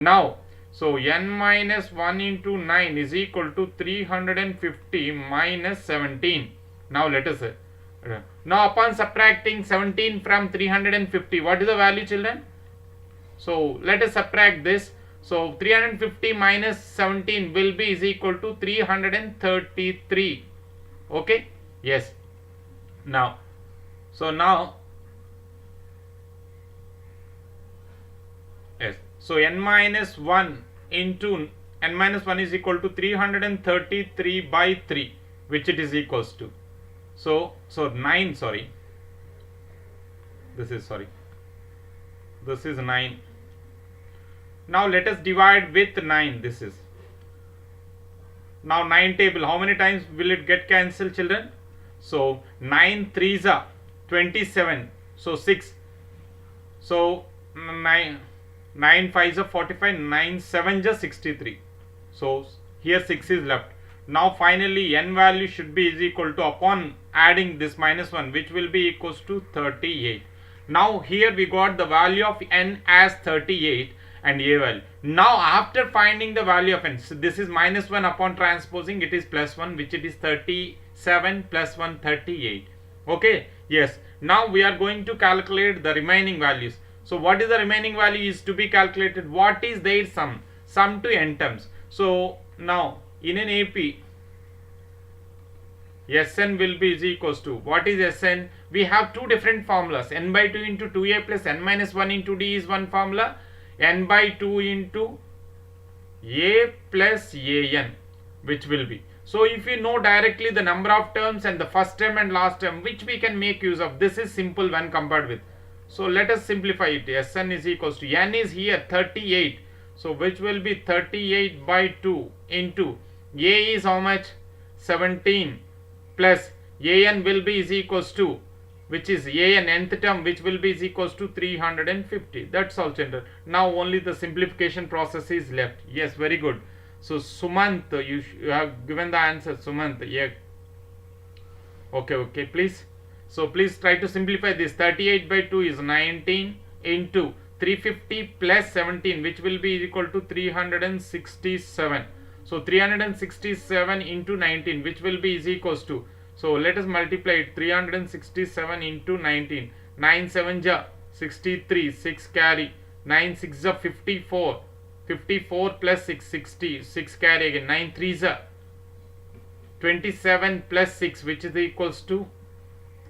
Now, so n minus 1 into 9 is equal to 350 minus 17. Now let us now upon subtracting 17 from 350, what is the value, children? So let us subtract this. So 350 minus 17 will be is equal to 333. Okay, yes. Now, so now, yes, so n minus 1 into n minus 1 is equal to 333 by 3, which it is equals to, so 9, sorry, this is 9. Now let us divide with 9. This is now 9 table. How many times will it get cancelled, children? So 9 3s are 27. So 6. So 9 5s are 45. 9 7s are 63. So here 6 is left. Now finally n value should be is equal to, upon adding this minus 1, which will be equals to 38. Now here we got the value of n as 38 and a value. Now after finding the value of n, so this is minus 1, upon transposing it is plus 1, which it is 37 plus 1 38. Okay, yes. Now we are going to calculate the remaining values. So what is the remaining value is to be calculated. What is their sum to n terms. So now in an AP, Sn will be is equals to, what is Sn? We have two different formulas. N by 2 into 2a plus n minus 1 into d is one formula. N by 2 into a plus an, which will be. So if you know directly the number of terms and the first term and last term, which we can make use of, this is simple when compared with. So let us simplify it. Sn is equals to, n is here 38. So which will be 38 by 2 into a is how much? 17 plus an will be is equals to, which is an nth term, which will be is equals to 350. That's all, children. Now only the simplification process is left. Yes, very good. So Sumant, you have given the answer, Sumant. Yeah. Okay, please. So please try to simplify this. 38 by 2 is 19 into 350 plus 17, which will be equal to 367. So 367 into 19, which will be is equals to, so let us multiply it. 367 into 19. 9 7 ja 63. 6 carry. 9 6 ja 54. 54 plus 6 60. 6 carry again. 9 3 ja 27 plus 6, which is equals to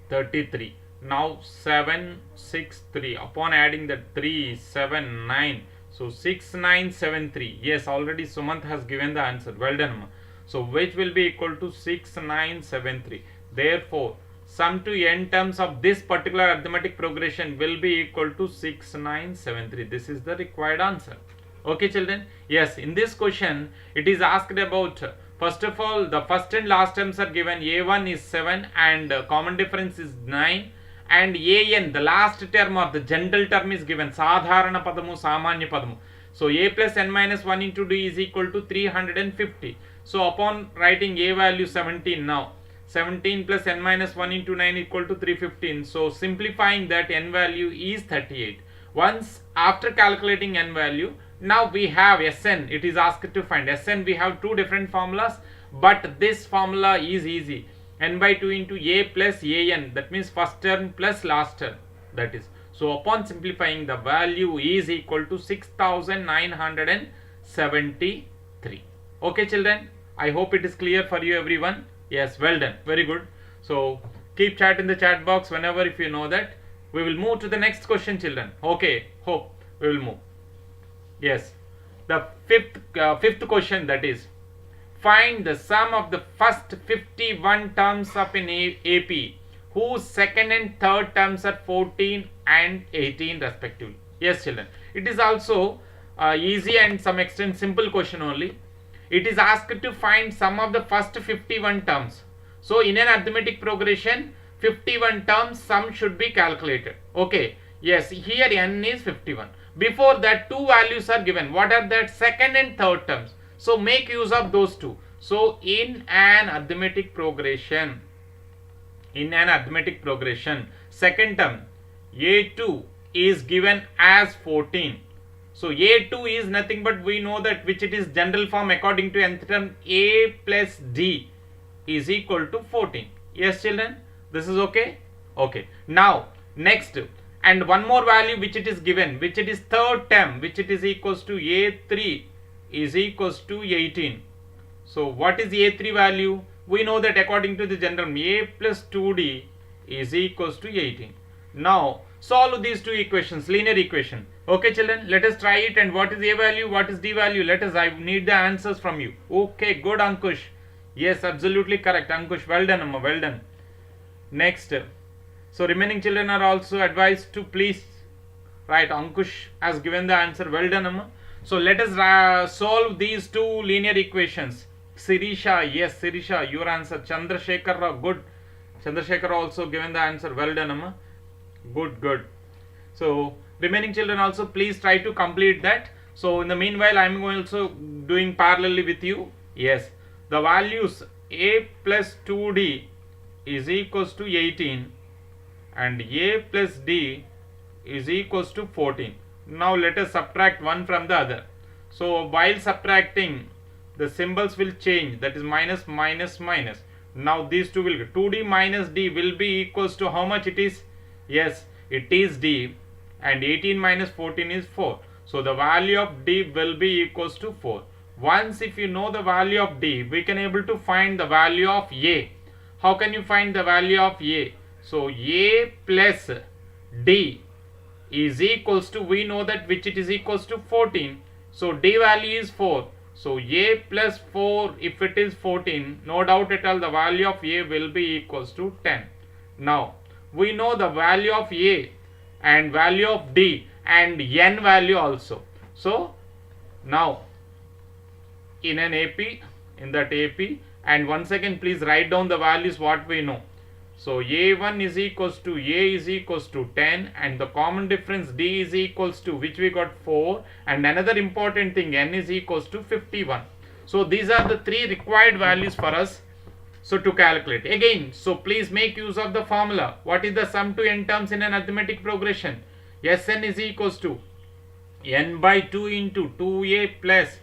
33. Now 7 6 3. Upon adding the 3 7 9. So 6973. Yes, already Sumant has given the answer. Well done. So which will be equal to 6973. Therefore, sum to n terms of this particular arithmetic progression will be equal to 6973. This is the required answer. Okay, children. Yes, in this question, it is asked about, first of all, the first and last terms are given. A1 is 7 and common difference is 9. And an, the last term or the general term is given. Sadharana padamu, samanya padamu. So a plus n minus 1 into d is equal to 350. So upon writing a value 17 now, 17 plus n minus 1 into 9 equal to 315. So simplifying that, n value is 38. Once after calculating n value, now we have Sn. It is asked to find Sn. We have two different formulas, but this formula is easy. N by 2 into a plus an, that means first term plus last term, that is. So upon simplifying, the value is equal to 6973. Okay, children, I hope it is clear for you everyone. Yes, well done, very good. So keep chat in the chat box whenever if you know that. We will move to the next question, children. Okay, hope we will move. Yes, the fifth question, that is, find the sum of the first 51 terms of an AP whose second and third terms are 14 and 18 respectively. Yes, children, it is also easy and some extent simple question only. It is asked to find sum of the first 51 terms. So in an arithmetic progression, 51 terms sum should be calculated. Okay, yes, here n is 51. Before that, two values are given. What are that? Second and third terms. So make use of those two. So in an arithmetic progression, second term A2 is given as 14. So A2 is nothing but we know that which it is general form according to nth term, A plus D is equal to 14. Yes children, this is okay. Okay, now next, and one more value which it is given, which it is third term, which it is equals to A3 is equals to 18. So what is A3 value? We know that according to the general, A plus 2D is equals to 18. Now solve these two equations, linear equation. Okay children, let us try it. And what is A value, what is D value? Let us, I need the answers from you. Okay, good Ankush. Yes, absolutely correct Ankush. Well done Amma, well done. Next, so remaining children are also advised to please write. Ankush has given the answer. Well done Amma. So let us solve these two linear equations. Sirisha, yes Sirisha, your answer. Chandrasekhar Rao, good. Chandrasekhar also given the answer. Well done Amma. Good, good. So remaining children also please try to complete that. So in the meanwhile I am also doing parallelly with you. Yes, the values A plus 2D is equals to 18 and A plus D is equals to 14. Now let us subtract one from the other. So while subtracting, the symbols will change, that is minus minus minus. Now these two will 2D minus D will be equals to how much it is? Yes, it is D, and 18 minus 14 is 4. So the value of D will be equals to 4. Once if you know the value of D, we can able to find the value of A. How can you find the value of A? So A plus D is equals to, we know that which it is equals to 14. So D value is 4. So A plus 4, if it is 14, no doubt at all the value of A will be equals to 10. Now we know the value of A and value of D and N value also. So now in an AP, in that AP, and once again please write down the values what we know. So A1 is equals to A is equals to 10, and the common difference D is equals to, which we got 4, and another important thing N is equals to 51. So these are the three required values for us so to calculate. Again, so please make use of the formula. What is the sum to n terms in an arithmetic progression? Sn is equals to n by 2 into 2a plus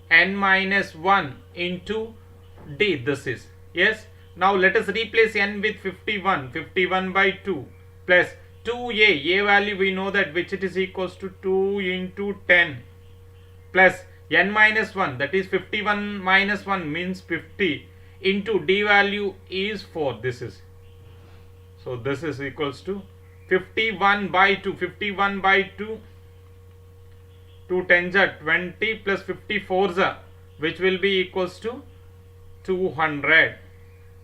n minus 1 into D. This is, yes. Now let us replace n with 51. 51 by 2 plus 2a. A value we know that which it is equals to 2 into 10 plus n minus 1, that is 51 minus 1 means 50 into D value is 4. This is, so this is equals to 51 by 2. 51 by 2, 2 tens are 20 plus 54s are, which will be equals to 200.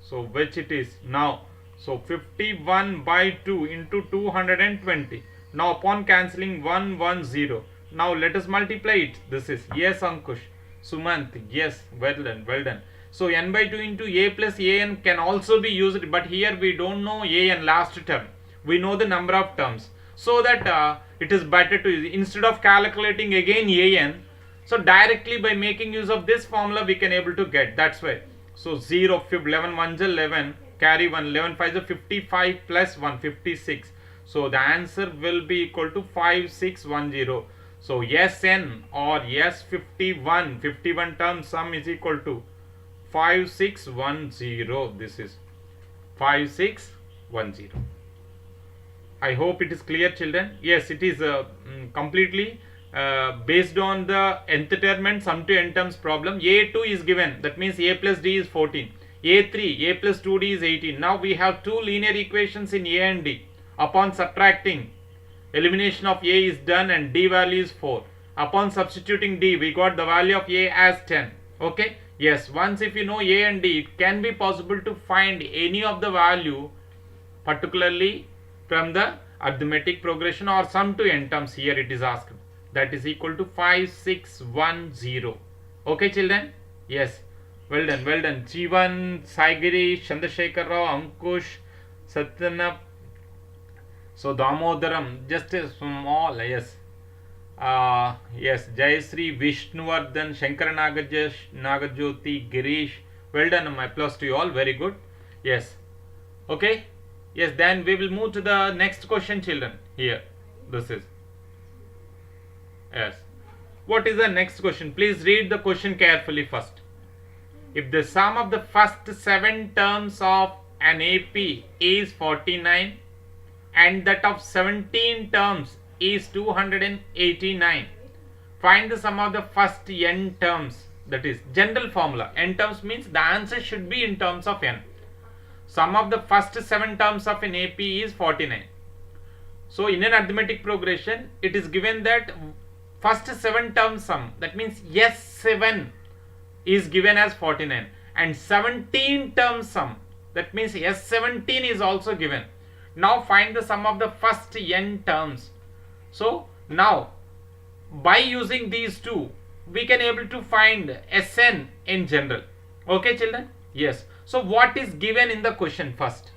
So which it is now, so 51 by 2 into 220. Now upon cancelling 110. Now let us multiply it. This is, yes Ankush, Sumant, yes, well done, well done. So n by 2 into a plus an can also be used, but here we don't know an last term. We know the number of terms, so that it is better to use, instead of calculating again an, so directly by making use of this formula we can able to get. That's why. So 0, 11 1s 11, carry 1, 11 5s are 55 plus 1, 56. So the answer will be equal to 5610. So Sn or S51, 51 term sum is equal to 5610. This is 5610. I hope it is clear children. Yes, it is completely based on the nth term and sum to n terms problem. A2 is given, that means A plus D is 14. A3, A plus 2D is 18. Now we have two linear equations in A and D. Upon subtracting, elimination of A is done and D value is 4. Upon substituting D, we got the value of A as 10. Okay, yes, once if you know A and D, it can be possible to find any of the value, particularly from the arithmetic progression or sum to n terms. Here it is asked, that is equal to 5610. Okay children, yes, well done, well done. Jeevan, Saigiri, Chandrasekhar Rao, Ankush, Satyana, so Damodaram, just a small, yes, yes, Jayasri, Vishnuvardhan, Shankar Nagajyoti, Girish, well done, my plus to you all, very good. Yes, okay, yes, then we will move to the next question children. Here, this is, yes, what is the next question? Please read the question carefully first. If the sum of the first 7 terms of an AP is 49 and that of 17 terms is 289, find the sum of the first n terms. That is general formula. N terms means the answer should be in terms of n. Sum of the first 7 terms of an AP is 49. So in an arithmetic progression, it is given that first 7 term sum, that means S7 is given as 49, and 17 term sum, that means S17 is also given. Now find the sum of the first n terms. So now by using these two, we can able to find Sn in general. Okay children? Yes. So what is given in the question first?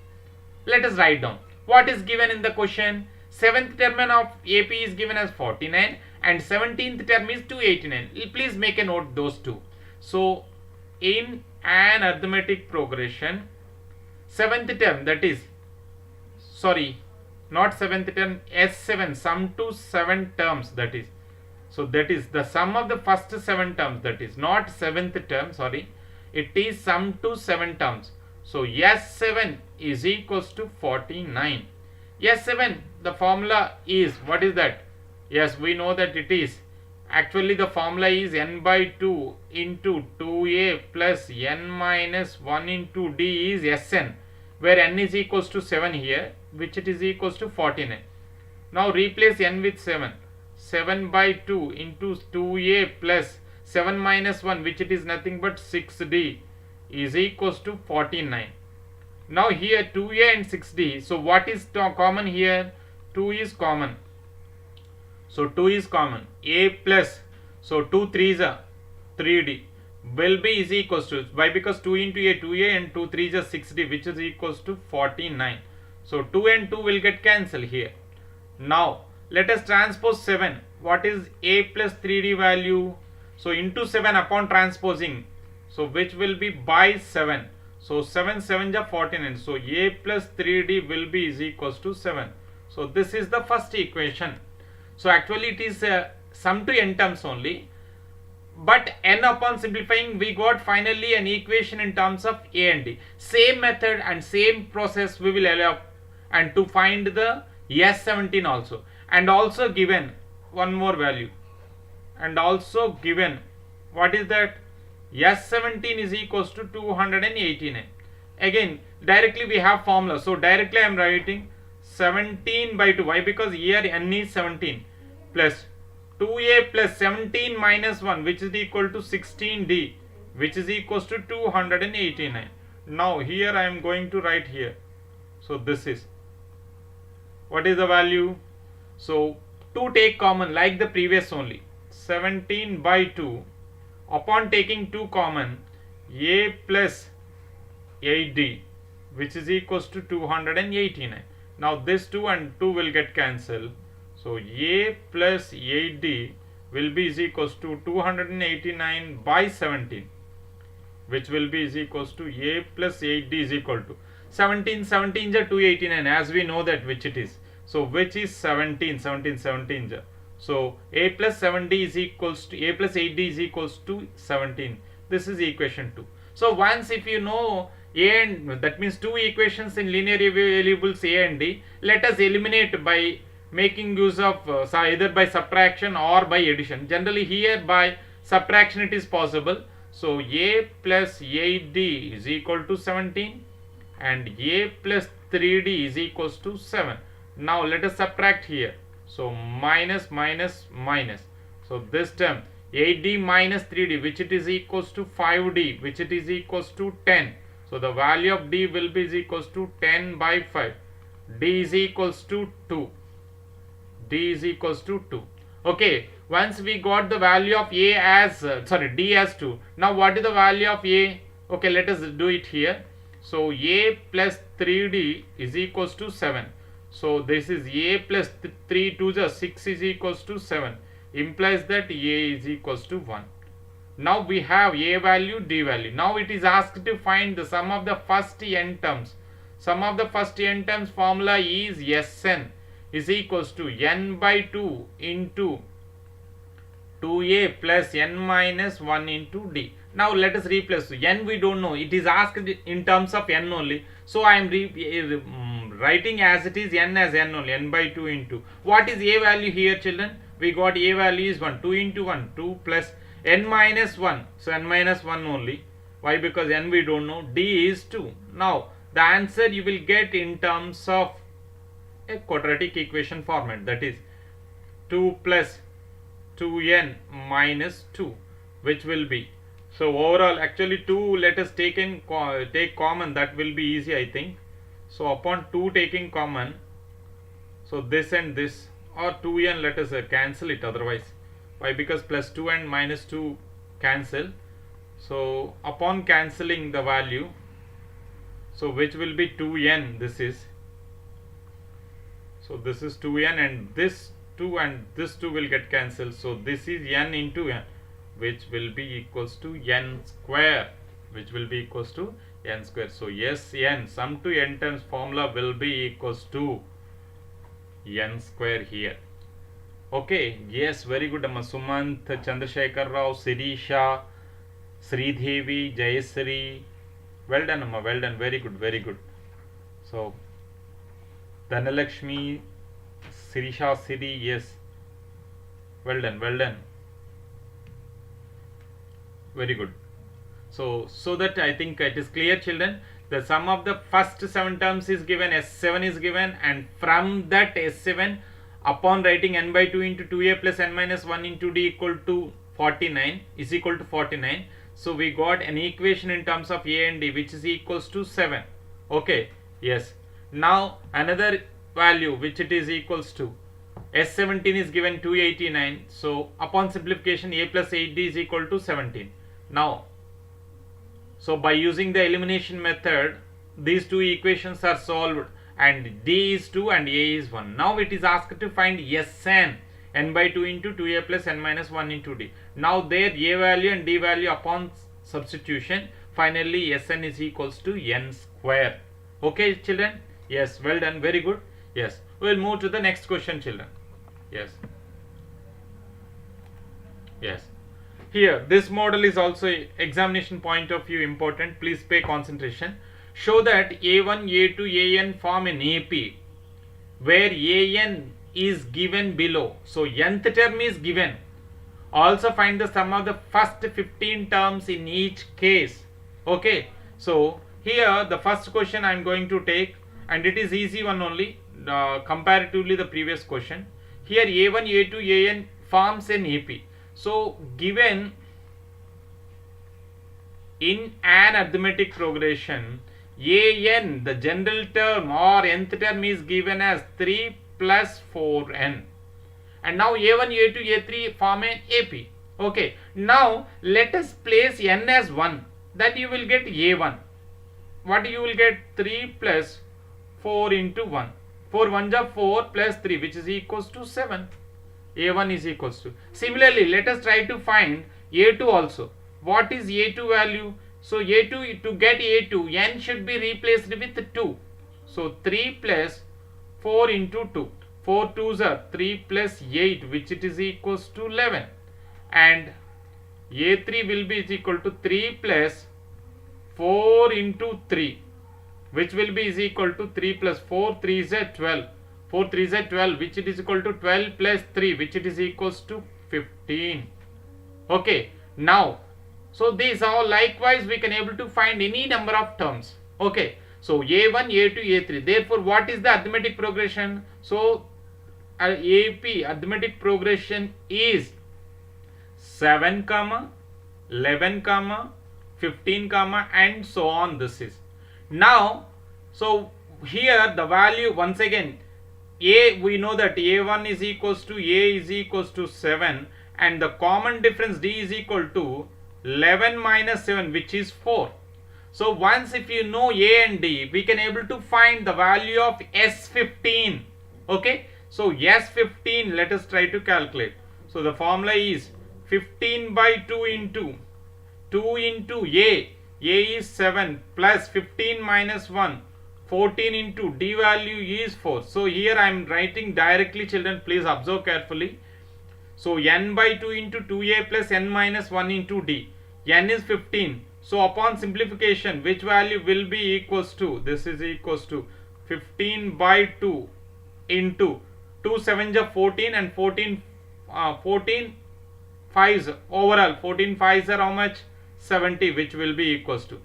Let us write down. What is given in the question? 7th term of AP is given as 49 and 17th term is 289. Please make a note those two. So in an arithmetic progression, 7th term, that is, sorry, not 7th term, S7, sum to 7 terms, that is. So that is the sum of the first 7 terms, that is not 7th term, sorry, it is sum to 7 terms. So S7 is equals to 49. S7, the formula is, what is that? Yes, we know that it is, actually the formula is n by 2 into 2a plus n minus 1 into d is Sn, where n is equals to 7 here, which it is equals to 49. Now replace n with 7. 7 by 2 into 2a plus 7 minus 1, which it is nothing but 6d, is equals to 49. Now here 2a and 6d. So what is common here? 2 is common. So 2 is common. A plus, so 2 3s are 3d will be is equals to, why? Because 2 into a 2a and 2 3s are 6d, which is equals to 49. So 2 and 2 will get cancelled here. Now let us transpose 7. What is a plus 3d value? So into 7 upon transposing, so which will be by 7. So 7 7s are 49. So a plus 3d will be is equals to 7. So this is the first equation. So actually it is sum to n terms only, but n upon simplifying we got finally an equation in terms of a and d. Same method and same process we will allow, and to find the S17 also, and also given one more value, and also given, what is that? S17 is equals to 289. Again directly we have formula, so directly I am writing 17 by 2. Why? Because here n is 17 plus 2a plus 17 minus 1, which is equal to 16d, which is equals to 289. Now here I am going to write here. So this is, what is the value? So 2 take common like the previous only. 17 by 2 upon taking 2 common, a plus 8d, which is equals to 289. Now this 2 and 2 will get cancelled. So a plus 8d will be is equals to 289 by 17, which will be is equals to a plus 8d is equal to 17 17 is 289, as we know that which it is. So which is 17 17 17 is. So a plus 7d is equals to a plus 8d is equals to 17. This is equation 2. So once if you know a and, that means 2 equations in linear variables a and d, let us eliminate by making use of either by subtraction or by addition. Generally here by subtraction it is possible. So a plus 8d is equal to 17 and a plus 3d is equals to 7. Now let us subtract here. So minus minus minus. So this term 8d minus 3d, which it is equals to 5d, which it is equals to 10. So the value of d will be is equals to 10 by 5. D is equals to 2. D is equals to 2. Okay, once we got the value of a as d as 2. Now what is the value of a? Okay, let us do it here. So a plus 3d is equals to 7. So this is a plus 3 2 6 is equals to 7. Implies that a is equals to 1. Now we have a value, d value. Now it is asked to find the sum of the first n terms. Sum of the first n terms formula is Sn is equals to n by 2 into 2a plus n minus 1 into d. Now let us replace. N we don't know. It is asked in terms of n only. So I am writing as it is n as n only. N by 2 into. What is a value here, children? We got a value is 1. 2 into 1. 2 plus n minus 1. So n minus 1 only. Why? Because n we don't know. D is 2. Now the answer you will get in terms of a quadratic equation format. That is 2 plus 2n minus 2, which will be, so overall actually 2 let us take common, that will be easy I think. So upon 2 taking common, so this and this, or 2n let us cancel it otherwise. Why? Because plus 2 and minus 2 cancel. So upon cancelling the value, so which will be 2n, this is, so this is 2n and this 2 and this 2 will get cancelled. So this is n into n, which will be equals to n square, which will be equals to n square. So yes, n sum to n terms formula will be equals to n square here. Okay, yes, very good Amma. Sumant, Chandrasekhar Rao, Sirisha, Sridevi, Jayasri, well done Amma, well done, very good, very good. So Dhanalakshmi, Sirisha Siri, yes, well done, well done, very good. So that I think it is clear, children. The sum of the first 7 terms is given, S7 is given, and from that S7, upon writing n by 2 into 2a plus n minus 1 into d equal to 49 is equal to 49. So we got an equation in terms of a and d which is equals to 7. Okay, yes. Now another value which it is equals to, S17 is given 289. So upon simplification, a plus 8d is equal to 17. Now, so by using the elimination method, these two equations are solved, and d is 2 and a is 1. Now it is asked to find Sn, n by 2 into 2a plus n minus 1 into d. Now there a value and d value upon substitution, finally Sn is equals to n square. Okay, children? Yes, well done, very good. Yes, we will move to the next question, children. Yes. Yes. Here, this model is also examination point of view important. Please pay concentration. Show that A1, A2, An form an AP where An is given below. So nth term is given. Also find the sum of the first 15 terms in each case. Okay. So here the first question I am going to take, and it is easy one only, comparatively the previous question. Here A1, A2, An forms an AP. So given in an arithmetic progression, An, the general term or nth term, is given as 3 plus 4n. And now A1, A2, A3 form an AP. Okay. Now let us place n as 1. That you will get A1. What you will get? 3 plus 4 into 1. 4 1s are 4 plus 3, which is equals to 7. A1 is equals to. Similarly, let us try to find A2 also. What is A2 value? So A2, to get A2, n should be replaced with 2. So 3 plus 4 into 2. 4 2s are 3 plus 8, which it is equals to 11. And A3 will be equal to 3 plus 4 into 3, which will be is equal to 3 plus 4 3 is 12. 4 3 is 12, which it is equal to 12 plus 3, which it is equals to 15. Okay. Now, so these all likewise we can able to find any number of terms. Okay. So A1, A2, A3. Therefore, what is the arithmetic progression? So AP arithmetic progression is 7, 11, 15, and so on. This is now. So here the value, once again, A, we know that A1 is equals to A is equals to 7, and the common difference D is equal to 11 minus 7, which is 4. So once if you know A and D, we can able to find the value of S15. Okay. So S15, let us try to calculate. So the formula is 15 by 2 into A. A is 7 plus 15 minus 1. 14 into D value is 4. So here I am writing directly, children, please observe carefully. So n by 2 into 2a plus n minus 1 into d. N is 15. So upon simplification, which value will be equals to? This is equals to 15 by 2 into 2 7s are 14 and 14 5s overall 14 5s are how much? 70, which will be equals to.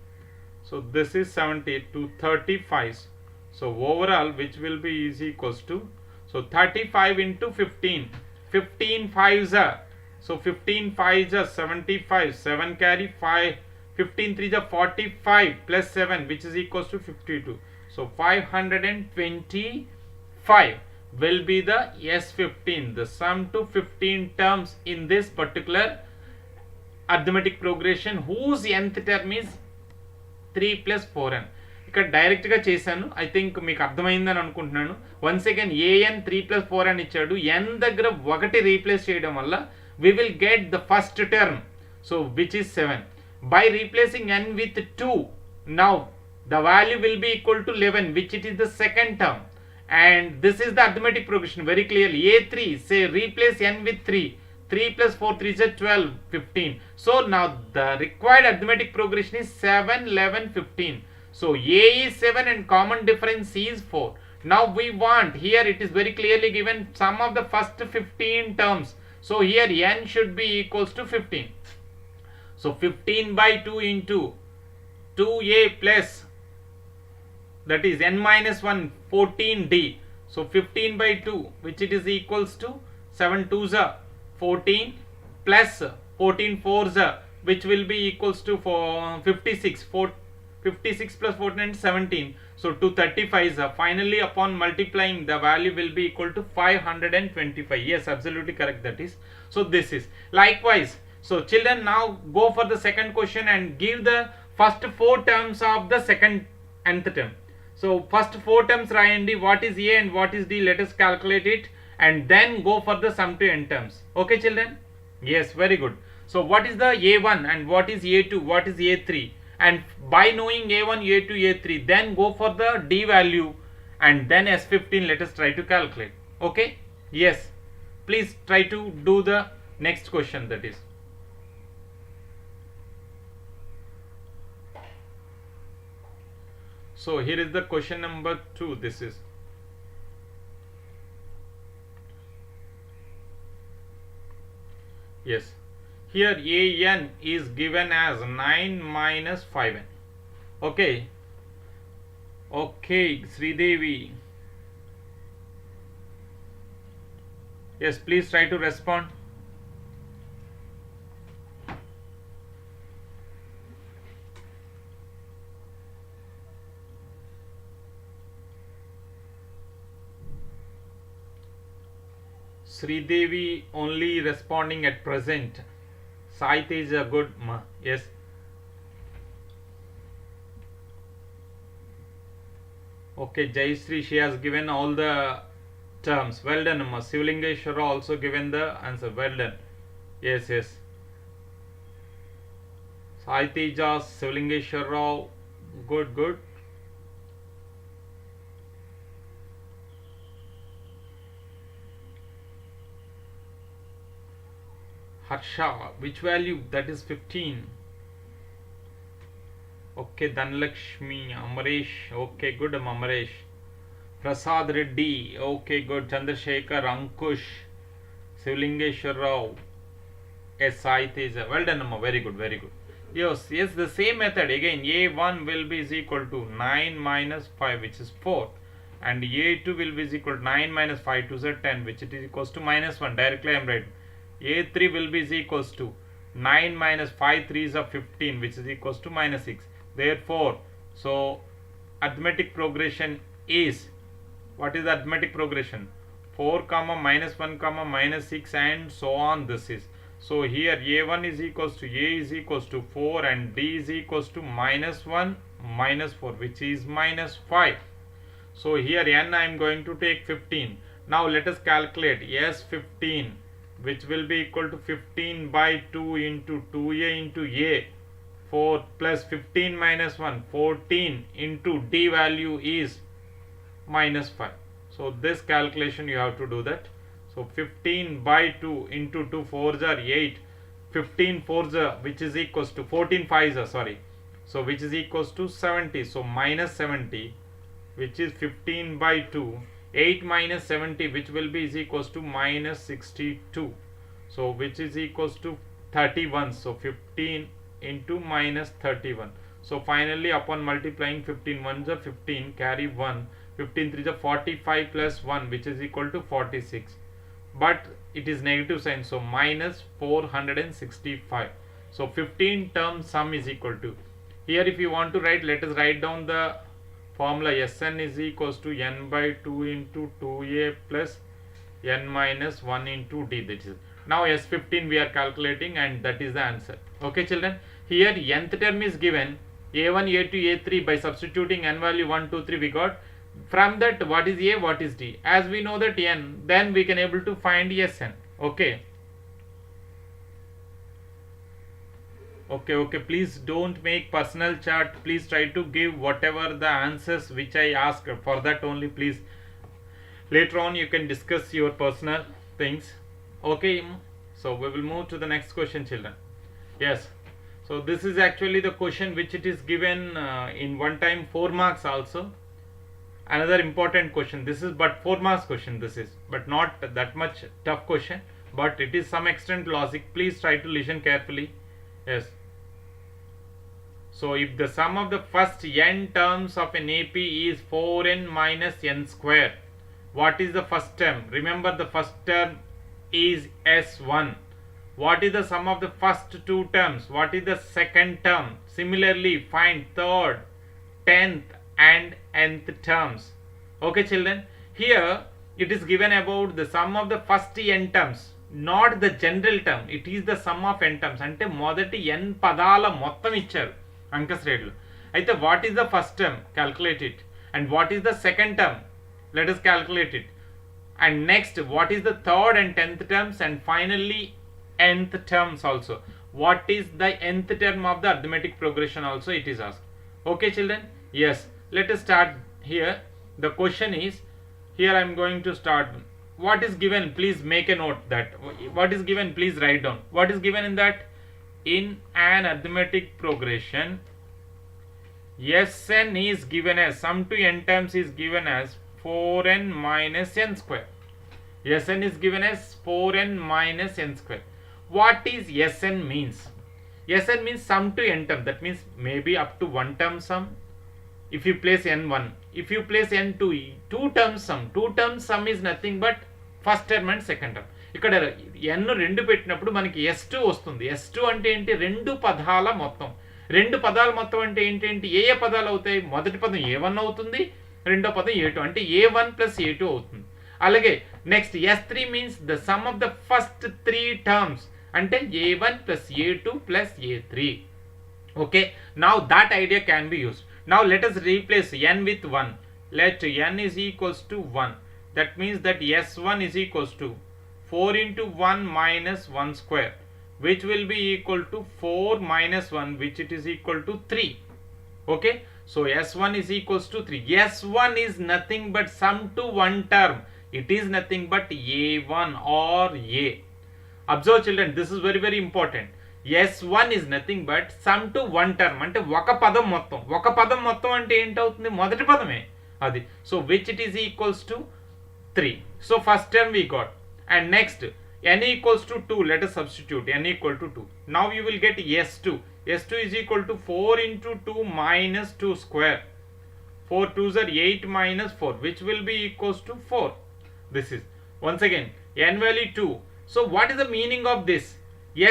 So this is 70 to 35. So overall which will be is equals to, so 35 into 15. 15 5s are, so 15 5s are 75. 7 carry 5. 15 3s are 45 plus 7, which is equals to 52. So 525 will be the S15. The sum to 15 terms in this particular arithmetic progression whose nth term is 3 plus 4n. ఇక్కడ డైరెక్ట్గా చేశాను. I think మీకు అర్థమైందని అనుకుంటున్నాను. Once again AN 3 plus 4 అని ఇచ్చాడు. ఎన్ దగ్గర ఒకటి రీప్లేస్ చేయడం వల్ల we will get the first term, so which is 7. By replacing n with 2, now the value will be equal to 11, which it is the second term. And this is the arithmetic progression very clearly. A3, say replace n with 3. 3 plus 4 3 is 12, 15. So now the required arithmetic progression is 7, 11, 15. So A is 7 and common difference is 4. Now we want, here it is very clearly given sum of the first 15 terms. So here n should be equals to 15. So 15 by 2 into 2a plus, that is n minus 1, 14d. So 15 by 2, which it is equals to 7 2s are 14 plus 14 4s are, which will be equals to 56. 56 plus 14 and 17. So 235s are. Finally upon multiplying, the value will be equal to 525. Yes, absolutely correct, that is. So this is likewise. So children, now go for the second question and give the first 4 terms of the second nth term. So first 4 terms rayandi, what is a and what is d, let us calculate it and then go for the sum to n terms. Okay children? Yes, very good. So what is the a1 and what is a2, what is a3, and by knowing a1 a2 a3, then go for the d value and then s15 let us try to calculate. Okay? Yes, please try to do the next question, that is. So here is the question number 2. This is, yes, here an is given as 9 minus 5n. Okay, okay, Sridevi, yes, please try to respond. Sridevi only responding at present. Saite is a good ma. Yes. Okay, Jayashree, she has given all the terms. Well done, ma. Sivlingeshwara also given the answer. Well done. Yes, yes. Saiteja, Sivlingeshwara, good, good. Harsha, which value? That is 15. Okay, Dhanlakshmi, Amaresh, okay, good, Amaresh. Prasad Reddy, okay, good. Chandrasekhar, Ankush, Sivlingeshwar Rao, S.I. Teja, well done, Amma, very good, very good. Yes, yes, the same method again. A1 will be is equal to 9 minus 5, which is 4, and A2 will be is equal to 9 minus 5 to 10, which it is equals to minus 1. Directly I am writing. A3 will be is equals to 9 minus 5 3s are 15, which is equals to minus 6. Therefore, so arithmetic progression is, what is the arithmetic progression? 4 comma minus 1 comma minus 6 and so on. This is, so here a1 is equals to a is equals to 4 and d is equals to minus 1 minus 4, which is minus 5. So here n I am going to take 15. Now let us calculate s15, which will be equal to 15 by 2 into 2a into a, 4 plus 15 minus 1, 14 into d value is minus 5. So this calculation you have to do that. So So 15 by 2 into 2 4s are 8. 15 4s are, which is equals to 14 5s are, sorry. So which is equals to 70. So minus 70, which is 15 by 2. 8 minus 70, which will be is equals to minus 62. So which is equals to 31. So 15 into minus 31. So finally upon multiplying 15 ones are 15, carry 1. 15 3s are 45 plus 1, which is equal to 46. But it is negative sign, so minus 465. So 15 term sum is equal to, here if you want to write, let us write down the formula. Sn is equals to n by 2 into 2a plus n minus 1 into d. That is, now S15 we are calculating, and that is the answer. Okay children, here nth term is given a1 a2 a3. By substituting n value 1 2 3, we got from that what is a, what is d. As we know that n, then we can able to find Sn. Okay, okay, please don't make personal chart. Please try to give whatever the answers which I ask. For that only, please later on you can discuss your personal things. Okay, so we will move to the next question children. Yes, so this is actually the question which it is given in one time 4 marks also. Another important question. This is but 4 marks question, this is, but not that much tough question, but it is some extent logic. Please try to listen carefully. Yes, so if the sum of the first n terms of an AP is 4n minus n square, what is the first term? Remember, the first term is S1. What is the sum of the first 2 terms? What is the second term? Similarly, find third, 10th and nth terms. Okay children, here it is given about the sum of the first n terms, not the general term. It is the sum of n terms. అంటే మొదటి n పదాల మొత్తం ఇచ్చారు అంక శ్రేణులు. అయితే what is the first term? Calculate it. And what is the second term? Let us calculate it. And next, what is the third and 10th terms? And finally nth terms also. What is the nth term of the arithmetic progression also it is asked. Okay children, yes, let us start here. The question is, here I am going to start. What is given? Please make a note that what is given, please write down. What is given in that? In an arithmetic progression, Sn is given as, sum to n terms is given as 4n minus n square. Sn is given as 4n minus n square. What is Sn means? Sn means sum to n term. That means maybe up to 1 term sum. If you place n1, if you place n2, 2 term sum. 2 term sum is nothing but first term and second term. ఇక్కడ n 2 పెట్టినప్పుడు మనకి s2 వస్తుంది. s2 అంటే ఏంటి? 2 పదాల మొత్తం. 2 పదాల మొత్తం అంటే ఏంటి? ఏ ఏ పదాలు అవుతాయి? మొదటి పదం a1 అవుతుంది, రెండో పదం a2 అంటే a1 ప్లస్ a2 అవుతుంది. అలాగే next s3 means the sum of the first 3 terms అంటే a1 plus a2 plus a3. Okay, now that idea can be used. Now let us replace n with 1. Let n is equals to 1. That means that s1 is equals to 4 into 1 minus 1 square, which will be equal to 4 minus 1, which it is equal to 3. Okay, so s1 is equals to 3. s1 is nothing but sum to 1 term. It is nothing but a1 or a. Observe children, this is very very important. s1 is nothing but sum to 1 term. అంటే ఒక పదం మొత్తం. ఒక పదం మొత్తం అంటే ఏంటి అవుతుంది? మొదటి పదమే అది. So which it is equals to 3. So first term we got. And next, n equals to 2. Let us substitute n equal to 2. Now you will get s2. s2 is equal to 4 into 2 minus 2 square. 4 2s are 8 minus 4, which will be equals to 4. This is once again n value 2. So what is the meaning of this?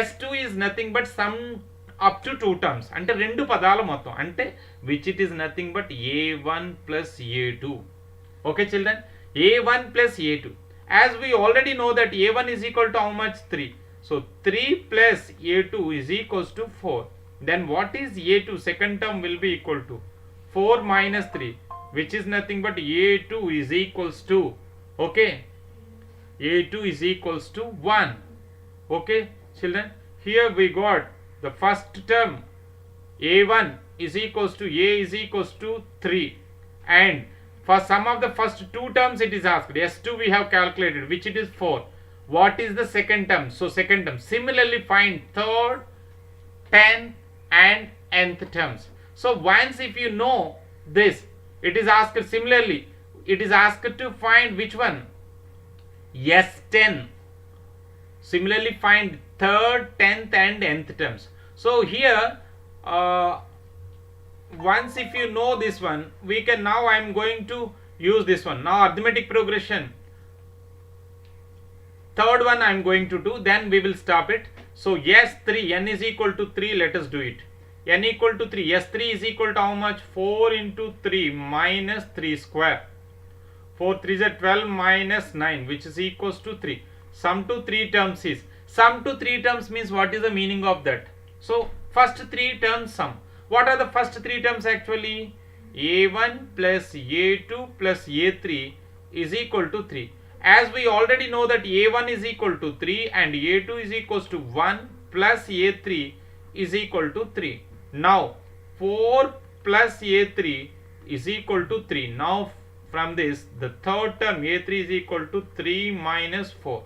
s2 is nothing but sum up to 2 terms. అంటే 2 పదాల మొత్తం. అంటే which it is nothing but a1 plus a2. Okay children, a1 plus a2. As we already know that a1 is equal to how much? 3. So 3 plus a2 is equals to 4. Then what is a2? Second term will be equal to 4 minus 3, which is nothing but a2 is equals to, okay, a2 is equals to 1. Okay children, here we got the first term a1 is equals to a is equals to 3, and for sum of the first 2 terms it is asked. s2 we have calculated, which it is 4. What is the second term? So second term. Similarly, find third, 10th and nth terms. So once if you know this, it is asked similarly, it is asked to find which one? S10. Similarly, find third, 10th and nth terms. So here, once if you know this one, we can now I am going to use this one. Now arithmetic progression. Third one I am going to do, then we will stop it. So S3, n is equal to 3, let us do it. N equal to 3, S3 is equal to how much? 4 into 3 minus 3 square. 4 3 is 12 minus 9, which is equals to 3. Sum to 3 terms is, sum to 3 terms means what is the meaning of that? So first 3 terms sum. What are the first 3 terms actually? A1 plus A2 plus A3 is equal to 3. As we already know that A1 is equal to 3 and A2 is equals to 1 plus A3 is equal to 3. Now 4 plus A3 is equal to 3. Now from this, the third term A3 is equal to 3 minus 4.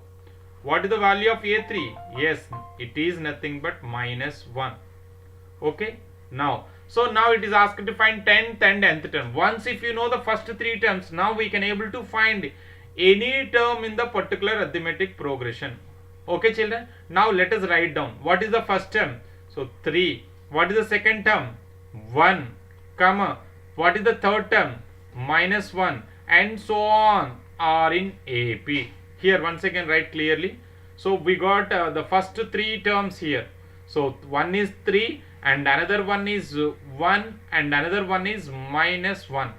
What is the value of A3? Yes, it is nothing but minus 1. Okay. Now, so now it is asked to find 10th and nth term. Once if you know the first 3 terms, now we can able to find any term in the particular arithmetic progression. Okay children. Now let us write down. What is the first term? So 3. What is the second term? 1, comma. What is the third term? Minus 1, and so on are in AP. Here once again write clearly. So we got the first 3 terms here. So one is 3 and another one is 1 and another one is minus 1.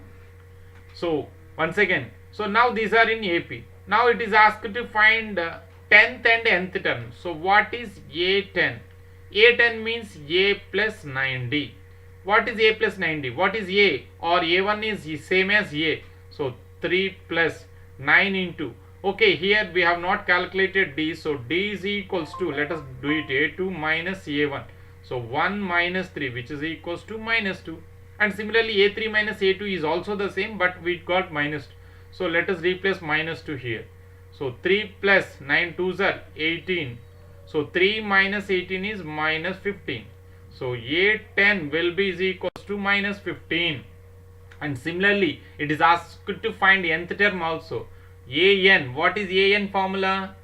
So once again, so now these are in AP. Now it is asked to find 10th and nth term. So what is A10? A10 means A plus 9D. What is A plus 9D? What is A? Or A1 is same as A. So 3 plus 9 into. Okay, here we have not calculated D. So D is equals to, let us do it, A2 minus A1. So 1 minus 3, which is equals to minus 2. And similarly A3 minus A2 is also the same, but we got minus 2. So let us replace minus 2 here. So 3 plus 9 2s are 18. So 3 minus 18 is minus 15. So A10 will be is equals to minus 15. And similarly, it is asked to find nth term also. An, what is An formula?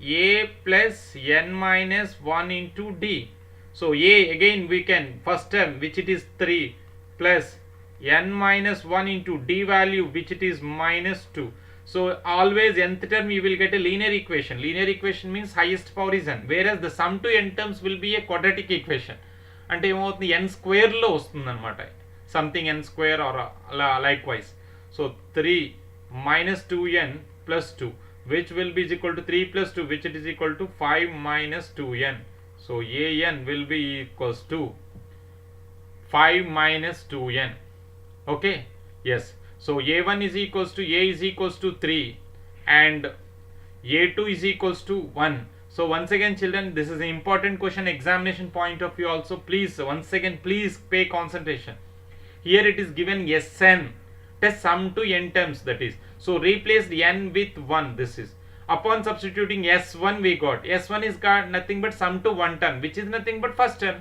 A plus n minus 1 into D. So A again we can, first term which it is 3 plus n minus 1 into D value which it is minus 2. So always nth term you will get a linear equation. Linear equation means highest power is n, whereas the sum to n terms will be a quadratic equation. అంటే ఏమవుతుంది n square లో వస్తుంది అనమాట, something n square or likewise. So 3 minus 2n plus 2 which will be is equal to 3 plus 2 which it is equal to 5 minus 2n. So an will be equals to 5 minus 2n. Okay, yes. So a1 is equals to a is equals to 3 and a2 is equals to 1. So once again children, this is an important question, examination point of view also. Please once again please pay concentration. Here it is given Sn, test sum to n terms, that is. So replace the n with 1, this is. Upon substituting S1 we got. S1 is got nothing but sum to 1 term which is nothing but first term.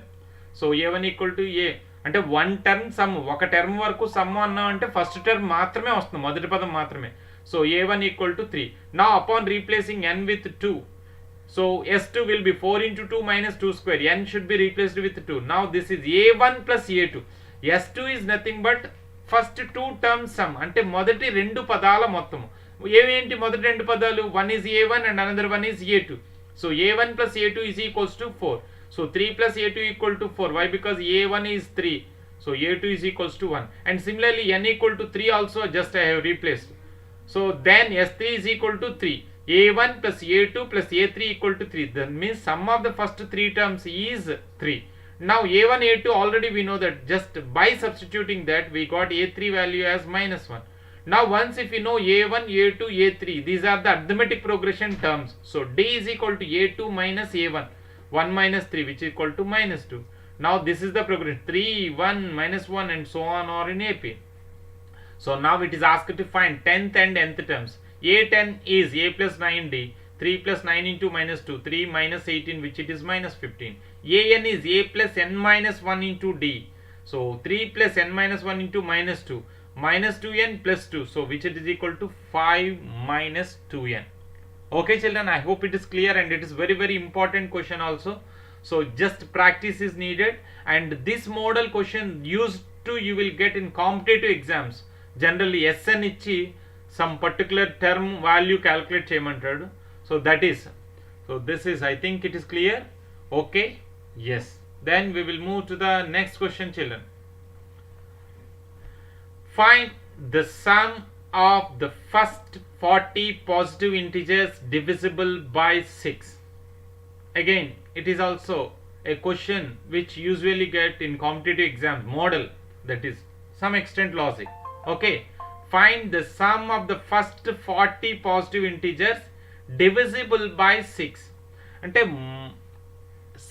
So a1 equal to a అంటే 1 term some, ఒక term వరకు some అన్నా అంటే first term మాత్రమే వస్తుంది, మొదటి పదం మాత్రమే. So a1 equal to 3. Now upon replacing n with 2, so S2 will be 4 into 2 minus 2 square. N should be replaced with 2. Now this is A1 plus A2. S2 is nothing but first 2 terms sum. అంటే మొదటి 2 పదాల మొత్తము. ఏమేంటి మొదటి 2 పదాలు? One is A1 and another one is A2. So A1 plus A2 is equals to 4. So 3 plus A2 equal to 4. Why? Because A1 is 3. So A2 is equals to 1. And similarly n equal to 3 also just I have replaced. So then S3 is equal to 3. A1 plus A2 plus A3 equal to 3. That means sum of the first 3 terms is 3. Now A1, A2 already we know that just by substituting that we got A3 value as minus 1. Now once if you know A1, A2, A3, these are the arithmetic progression terms. So D is equal to A2 minus A1. 1 minus 3 which is equal to minus 2. Now this is the progression 3, 1, minus 1 and so on or in AP. So now it is asked to find 10th and nth terms. A10 is A plus 9D, 3 plus 9 into minus 2, 3 minus 18, which it is minus 15. An is a plus n minus 1 into d. So 3 plus n minus 1 into minus 2, minus 2n plus 2, so which it is equal to 5 minus 2n. Okay children, I hope it is clear, and it is very important question also. So just practice is needed, and this model question used to you will get in competitive exams. Generally SN ichi some particular term value calculate cheyamantadu. So that is, so this is, I think it is clear. Okay, yes. Then we will move to the next question children. Find the sum of the first 40 positive integers divisible by 6. Again, it is also a question which usually get in competitive exam model, that is some extent logic. Okay, find the sum of the first 40 positive integers divisible by 6. అంటే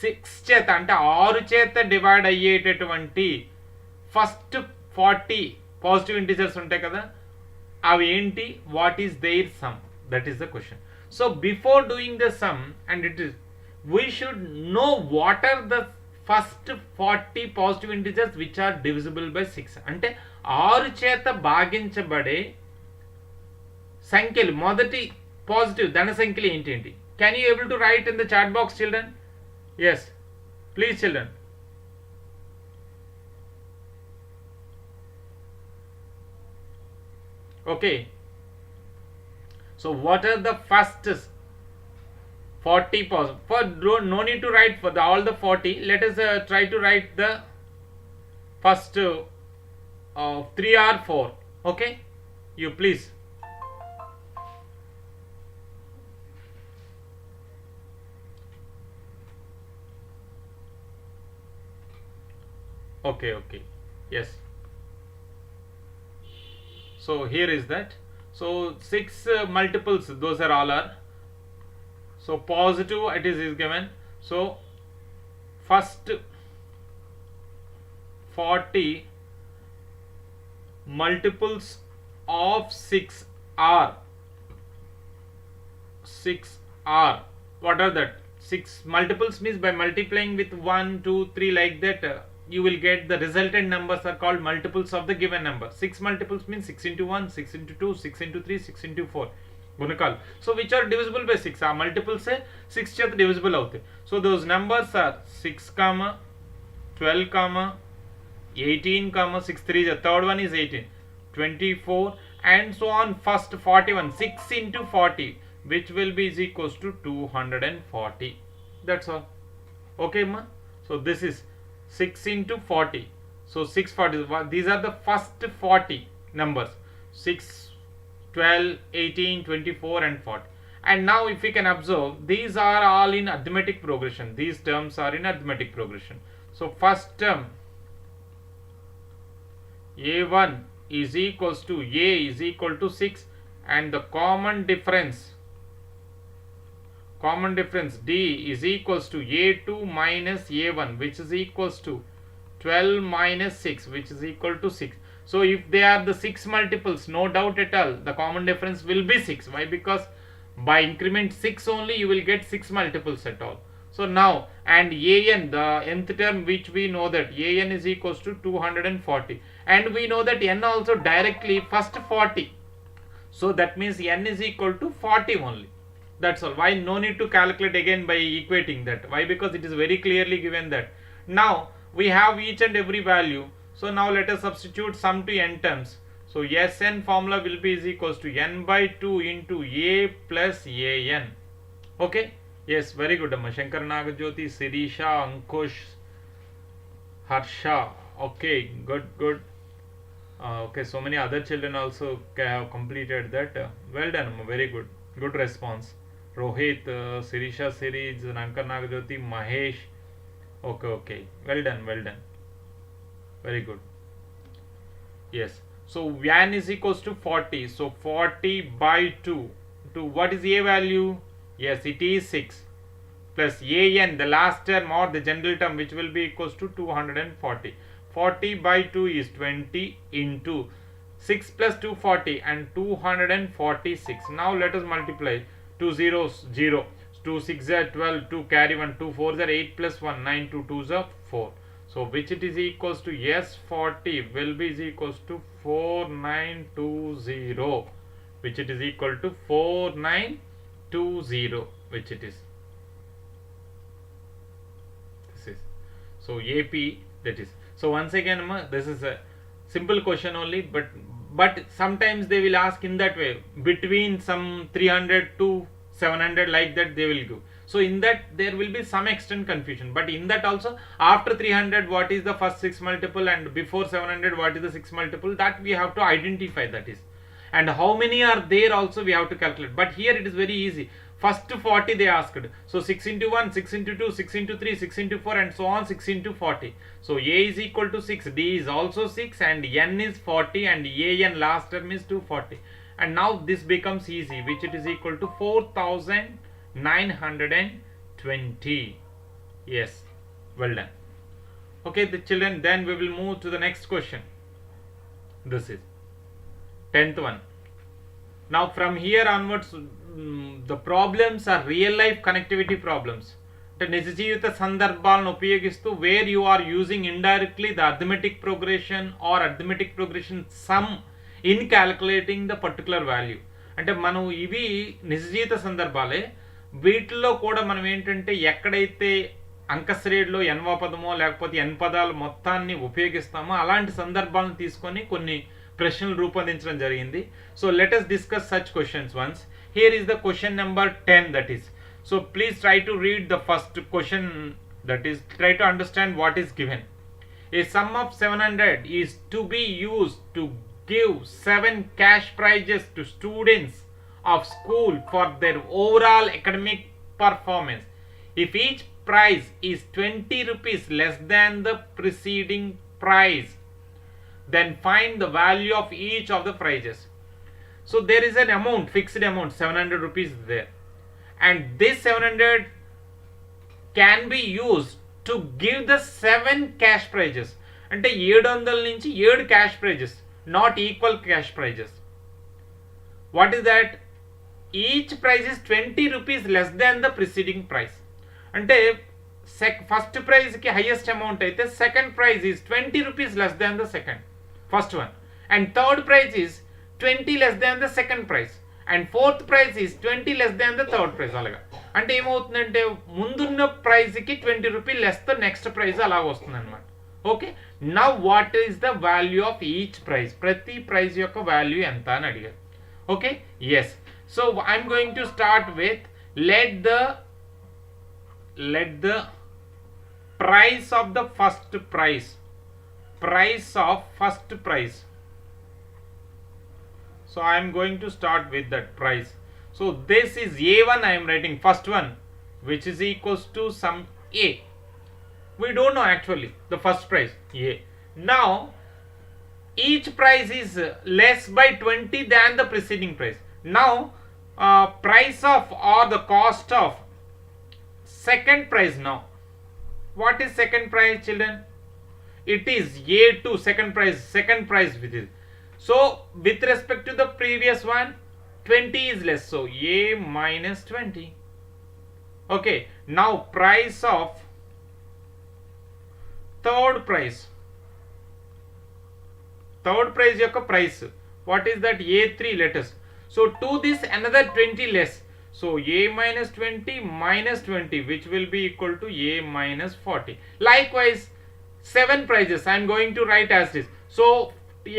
6 చేత అంటే 6 చేత divide అయ్యేటటువంటి first 40 positive integers ఉంటాయి కదా, అవి ఏంటి, what is there sum, that is the question. So before doing the sum, and it is we should know what are the first 40 positive integers which are divisible by 6. అంటే 6 చేత భాగించబడే సంఖ్యలు మొదటి positive ధన సంఖ్యలు ఏంటి? Can you able to write in the chat box children? Yes, please children. Okay, so what are the first 40 positive? For no need to write for all the 40. Let us try to write the first 3 or 4. Okay, you please. Okay, yes. So here is that. So 6 multiples, those are all are. So positive it is given. So first 40 multiples of 6 are what are that? 6 multiples means by multiplying with 1, 2, 3 like that, you will get the resultant numbers are called multiples of the given number. 6 multiples means 6 into 1, 6 into 2, 6 into 3, 6 into 4. Gunakal. So which are divisible by 6? Our multiples say 6 chet divisible out. So those numbers are 6 comma 12 comma 18 comma 6 3, the third one is 18, 24 and so on. First 41, 6 into 40, which will be is equals to 240. That's all. Okay ma. So this is 6 into 40. So 640. These are the first 40 numbers. 6, 12, 18, 24 and 40. And now if we can observe, these are all in arithmetic progression. These terms are in arithmetic progression. So first term A1 is equals to A is equal to 6, and the common difference D is equals to A2 minus A1, which is equals to 12 minus 6, which is equal to 6. So if they are the 6 multiples, no doubt at all, the common difference will be 6. Why? Because by increment 6 only you will get 6 multiples at all. So now, and an, the nth term, which we know that an is equals to 240, and we know that n also directly first 40. So that means n is equal to 40 only. That's all. Why? No need to calculate again by equating that. Why? Because it is very clearly given that. Now we have each and every value. So now let us substitute sum to n terms. So Sn formula will be is equals to n by 2 into a plus an. Okay. Yes, very good. Shankar Nagajyoti, Sirisha, Ankush, Harsha. Okay, good. Okay, so many other children also have completed that. Well done. Very good. Good response. Rohit, Sirisha series, Shankar Nagajyoti, Mahesh. Okay. Well done. Very good. Yes. So n is equals to 40. So 40 by 2. To what is a value? Yes, it is 6 plus an, the last term or the general term, which will be equals to 240. 40 by 2 is 20 into 6 plus 240 and 246. Now let us multiply. 2 zeros 0, 2 6 are 12, 2 carry 1, 2 4 are 8 plus 1, 9, 2 2s are 4. So which it is equals to S40 will be is equals to 4920, which it is equal to 4920, which it is. This is. So AP, that is. So once again, this is a simple question only, but sometimes they will ask in that way, between some 300 to 700, like that they will give. So in that there will be some extent confusion, but in that also, after 300 what is the first 6 multiple, and before 700 what is the 6 multiple, that we have to identify, that is. And how many are there also we have to calculate. But here it is very easy. First 40 they asked. So 6 into 1, 6 into 2, 6 into 3, 6 into 4, and so on, 6 into 40. So A is equal to 6, D is also 6, and N is 40, and AN last term is 240. And now this becomes easy, which it is equal to 4920. Yes, well done. Okay, the children, then we will move to the next question. This is 10th one. Now from here onwards, the problems are real life connectivity problems. నిజ జీవిత సందర్భాలను ఉపయోగిస్తూ where you are using indirectly the arithmetic progression or arithmetic progression sum in calculating the particular value. అంటే మనం ఇవి నిజ జీవిత సందర్భాలే, వీటిల్లో కూడా మనం ఏంటంటే ఎక్కడైతే అంకశ్రేణిలో ఎన్వ పదమో లేకపోతే ఎన్ పదాలు మొత్తాన్ని ఉపయోగిస్తామో అలాంటి సందర్భాలను తీసుకొని కొన్ని ప్రశ్నలు రూపొందించడం జరిగింది. So let us discuss such questions once. Here is the question number 10, that is. So please try to read the first question, that is, try to understand what is given. A sum of 700 is to be used to give 7 cash prizes to students of school for their overall academic performance. If each prize is 20 rupees less than the preceding prize, then find the value of each of the prizes. So there is an amount, fixed amount, 700 rupees there, and this 700 can be used to give the 7 cash prizes. అంటే 700 నుంచి 7 cash prizes, not equal cash prizes. What is that? Each prize is 20 rupees less than the preceding prize. అంటే first prize కి highest amount అయితే second prize is 20 rupees less than the first one, and third prize is 20 less than the second prize, and fourth prize is 20 less than the third prize. అలాగా అంటే ఏమవుతుందంటే ముందున్న price కి 20 rupees less the next price అలా వస్తుంది అనమాట. Okay, now what is the value of each price, ప్రతి price యొక్క వాల్యూ ఎంత అని అడిగారు. Okay, yes. So I'm going to start with let the price of the first prize, price of first prize. So I am going to start with that price. So this is A1, I am writing first one, which is equals to some A. We don't know actually the first price, A. Now each price is less by 20 than the preceding price. Now price of or the cost of second prize. Now what is second prize, children? It is A2, second prize with it. So with respect to the previous one, 20 is less, so A minus 20. Okay, now price of third prize యొక్క price, what is that? A3, let us. So to this another 20 less, so A minus 20 minus 20, which will be equal to A minus 40. Likewise 7 prizes I am going to write as this. So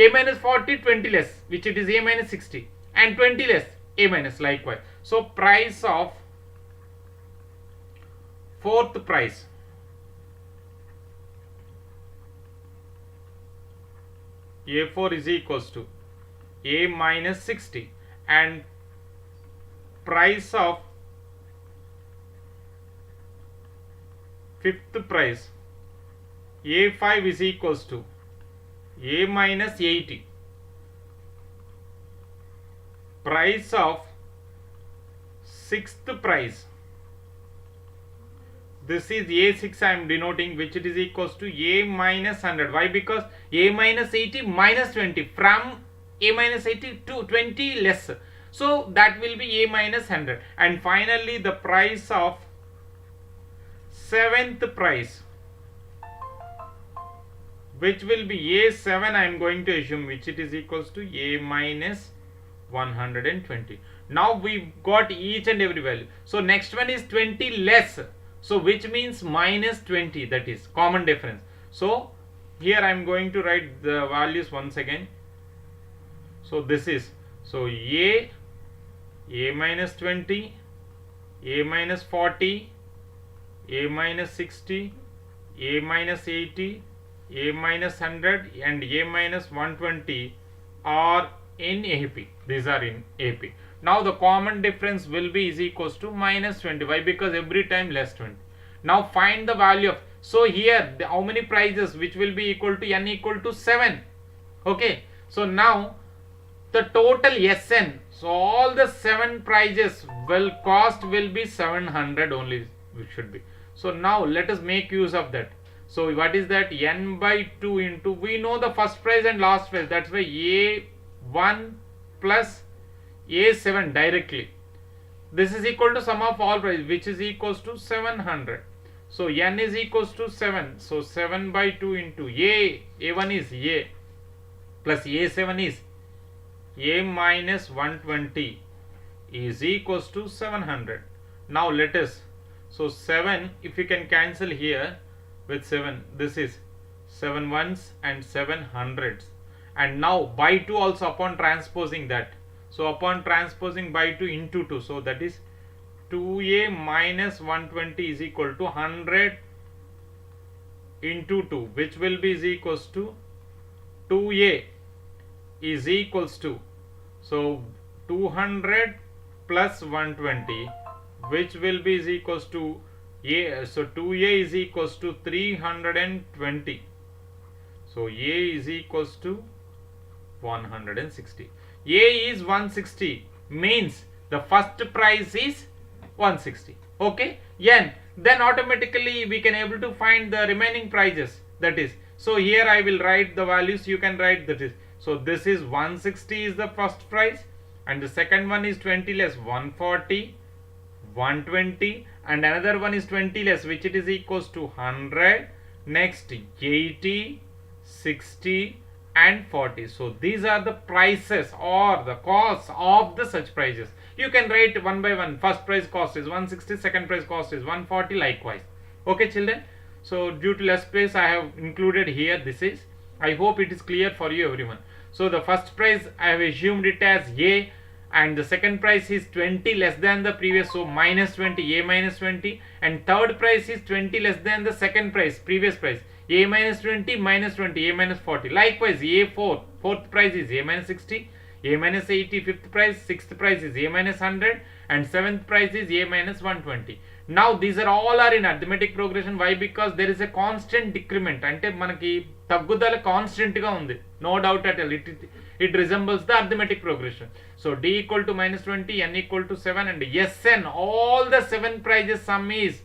A minus 40, 20 less, which it is A minus 60, and 20 less, A minus, likewise. So price of fourth prize, A4 is equals to A minus 60, and price of fifth prize, A5 is equals to A minus 80. Price of sixth prize, this is A6 I am denoting, which it is equals to A minus 100. Why? Because A minus 80 minus 20, from A minus 80 to 20 less. So that will be a minus 100. And finally the price of seventh price, which will be a7, I am going to assume, which it is equals to a minus 120. Now we got each and every value. So next one is 20 less, so which means minus 20, that is common difference. So here I am going to write the values once again. So this is, so a minus 20, a minus 40, a minus 60, a minus 80, a minus 100 and a minus 120 are in AP. These are in AP. Now the common difference will be is equals to minus 20. Why? Because every time less 20. Now find the value of, so here how many prices, which will be equal to n equal to 7. Okay, so now the total Sn, so all the 7 prices will cost will be 700 only, which should be. So now let us make use of that. So what is that? N by 2 into, we know the first price and last price, that's why a1 plus a7 directly. This is equal to sum of all prices, which is equals to 700. So n is equals to 7. So 7 by 2 into a1 is a plus a7 is a minus 120 is equals to 700. Now let us, so 7, if you can cancel here with 7, this is 7 ones and 7 hundreds. And now by 2 also upon transposing that. So upon transposing by 2 into 2, so that is 2a minus 120 is equal to 100 into 2, which will be is equals to 2a is equals to, so 200 plus 120, which will be is equals to a, so 2a is equals to 320. So a is equals to 160. A is 160 means the first price is 160. Okay, n, then automatically we can able to find the remaining prices, that is, so here I will write the values, you can write that is, so this is 160 is the first price, and the second one is 20 less 140, 120, and another one is 20 less, which it is equals to 100, next 80, 60 and 40. So these are the prices or the costs of the such prices. You can write one by one. First price cost is 160, second price cost is 140, likewise. Okay children, so due to less space I have included here, this is, I hope it is clear for you everyone. So the first price I have assumed it as a, and the second price is 20 less than the previous, so minus 20, a minus 20, and third price is 20 less than the second price, previous price, a minus 20, minus 20, a minus 40. Likewise a4, fourth price is a minus 60, a minus 80, fifth price, sixth price is a minus 100, and seventh price is a minus 120. Now these are all are in arithmetic progression. Why? Because there is a constant decrement, ante manaki taggudala constant ga undi, no doubt at all. It resembles the arithmetic progression. So d equal to minus 20, n equal to 7, and Sn, all the 7 prices sum is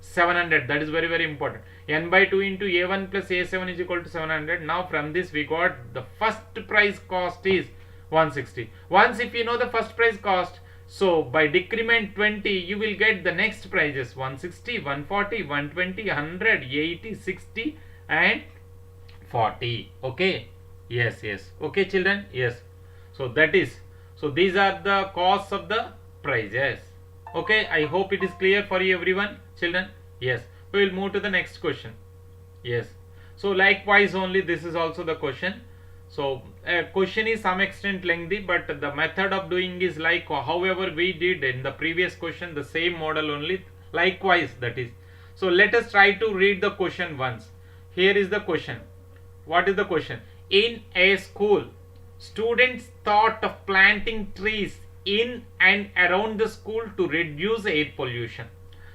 700. That is very very important. N by 2 into a1 plus a7 is equal to 700. Now from this we got the first price cost is 160. Once if you know the first price cost, so by decrement 20 you will get the next prices 160, 140, 120, 100, 80, 60 and 40. Okay, yes, yes, okay children, yes. So that is, so these are the costs of the prices. Okay, I hope it is clear for you everyone children. Yes, we will move to the next question. Yes, so likewise only this is also the question. So question is some extent lengthy, but the method of doing is like however we did in the previous question, the same model only, likewise that is. So let us try to read the question once. Here is the question. What is the question? In a school, students thought of planting trees in and around the school to reduce air pollution.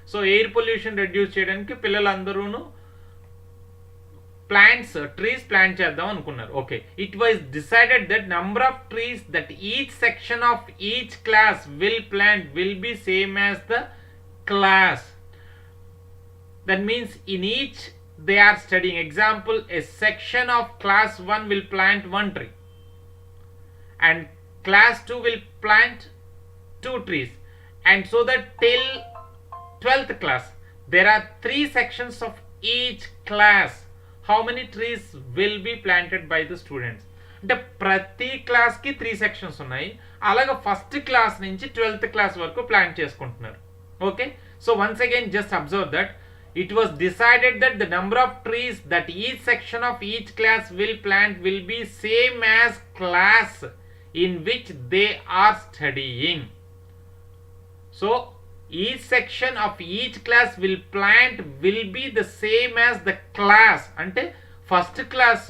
So air pollution reduce cheyadaniki పిల్లలందరూను plants, trees plant చేద్దాం అనుకున్నారు. Okay, it was decided that number of trees that each section of each class will plant will be same as the class. That means in each they are studying, example, a section of class 1 will plant 1 tree, and class 2 will plant 2 trees, and so that till 12th class there are 3 sections of each class. How many trees will be planted by the students? అంటే ప్రతి class కి 3 sections ఉన్నాయి. అలాగే first class నుంచి 12th class వరకు plan చేసుకుంటున్నారు. Okay, so once again just observe that it was decided that the number of trees that each section of each class will plant will be same as class in which they are studying. So each section of each class will plant will be the same as the class. Ante first class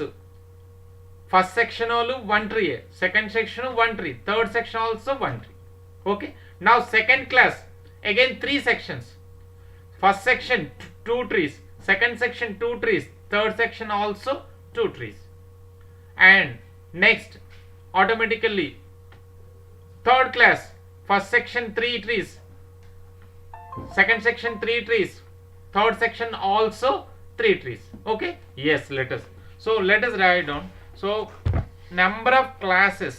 first section all one tree, second section one tree, third section also one tree. Okay, now second class again 3 sections. First section 2 trees, second section 2 trees, third section also 2 trees. And next automatically third class first section 3 trees, second section 3 trees, third section also 3 trees. Okay, yes, let us write down. So number of classes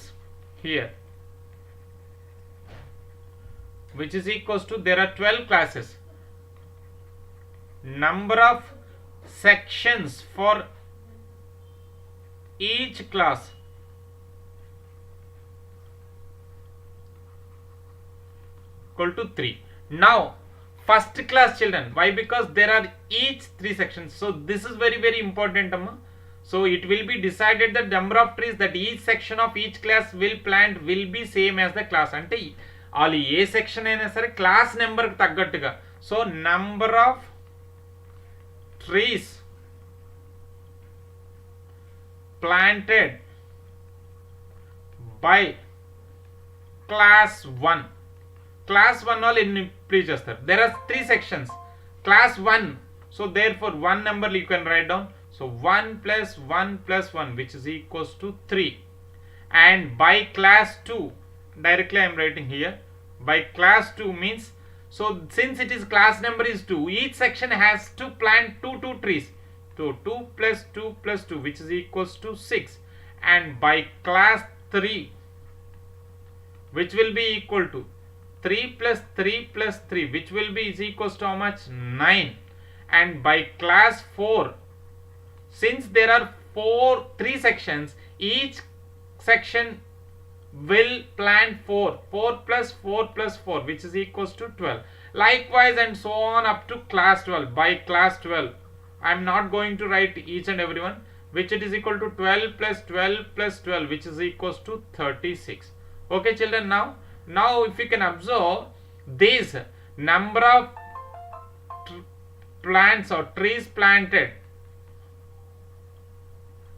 here, which is equals to, there are 12 classes. Number of sections for each class equal to 3. Now first class children, why? Because there are each 3 sections. So this is very very important, amma. So it will be decided that number of trees that each section of each class will plant will be same as the class. Ante all A section అయినా సరే class number కి తగ్గట్టుగా. So number of trees planted by class 1. Class 1 all in please just there are 3 sections. Class 1, so therefore one number you can write down. So 1 plus 1 plus 1, which is equals to 3. And by class 2, directly I am writing here, by class 2 means, so since it is class number is 2, each section has to plant 2 trees. So 2 plus 2 plus 2, which is equals to 6. And by class 3, which will be equal to 3 plus 3 plus 3, which will be is equals to how much? 9. And by class 4, since there are 3 sections, each section will plant 4 plus 4 plus 4, which is equals to 12. Likewise and so on up to class 12. By class 12, I am not going to write each and every one, which it is equal to 12 plus 12 plus 12, which is equals to 36. Okay children, now if you can observe this number of plants or trees planted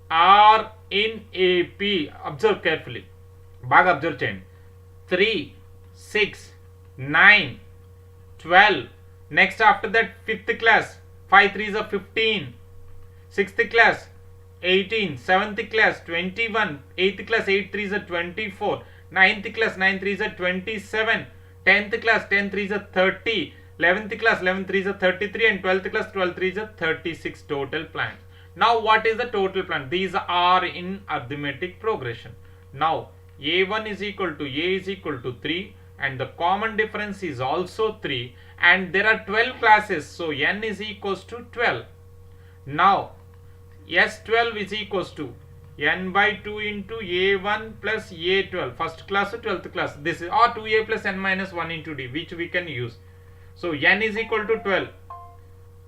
are in AP. Observe carefully, బాగా observe చేయండి. 3, 6, 9, 12. Next after that 5th class 5 3s are 15. 6th class 18. 7th class 21. 8th class 8 3s are 24. 9th class 9 3s are 27. 10th class 10 3s are 30. 11th class 11 3s are 33. And 12th class 12 3s are 36 total plants. Now what is the total plant? These are in arithmetic progression. Now A1 is equal to A is equal to 3, and the common difference is also 3, and there are 12 classes, so n is equals to 12. Now S12 is equals to n by 2 into A1 plus A12, first class to 12th class. This is or 2A plus n minus 1 into D, which we can use. So n is equal to 12.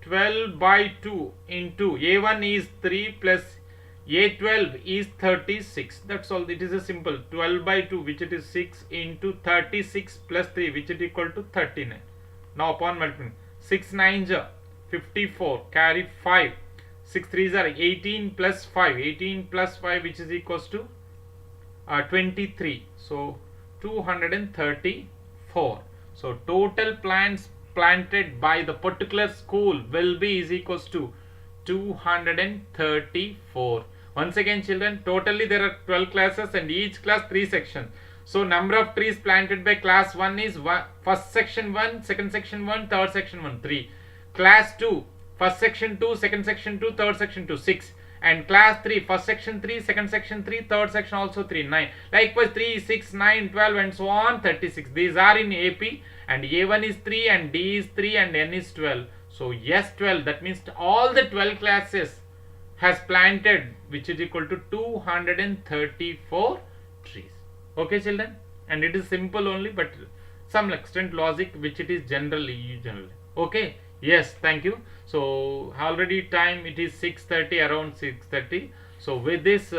12 by 2 into A1 is 3 plus A12 is 36. That's all. It is a simple 12 by 2, which it is 6 into 36 plus 3, which is equal to 39. Now upon multiplying, 6 9s are 54, carry 5. 6 3s are 18 plus 5. 18 plus 5, which is equals to 23. So 234. So total plants planted by the particular school will be is equals to 234. Once again children, totally there are 12 classes and each class 3 sections. So number of trees planted by class 1 is first section 1, second section 1, third section 1, 3. Class 2, first section 2, second section 2, third section 2, 6. And class 3, first section 3, second section 3, third section also 3, 9. Likewise 3, 6, 9, 12 and so on 36. These are in AP, and A1 is 3 and D is 3 and N is 12. So yes, 12, that means all the 12 classes has planted, which is equal to 234 trees. Okay children, and it is simple only, but some extent logic which it is generally. Okay, yes, thank you. So already time it is 6:30, around 6:30. So with this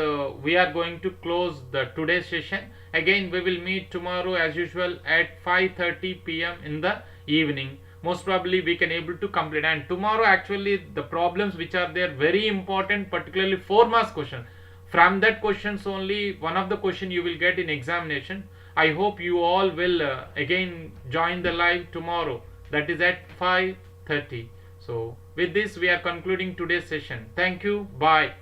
we are going to close the today's session. Again we will meet tomorrow as usual at 5:30 p.m. in the evening. Most probably we can able to complete, and tomorrow actually the problems which are there very important, particularly 4 marks question. From that questions only one of the question you will get in examination. I hope you all will again join the live tomorrow, that is at 5:30. So with this we are concluding today's session. Thank you, bye.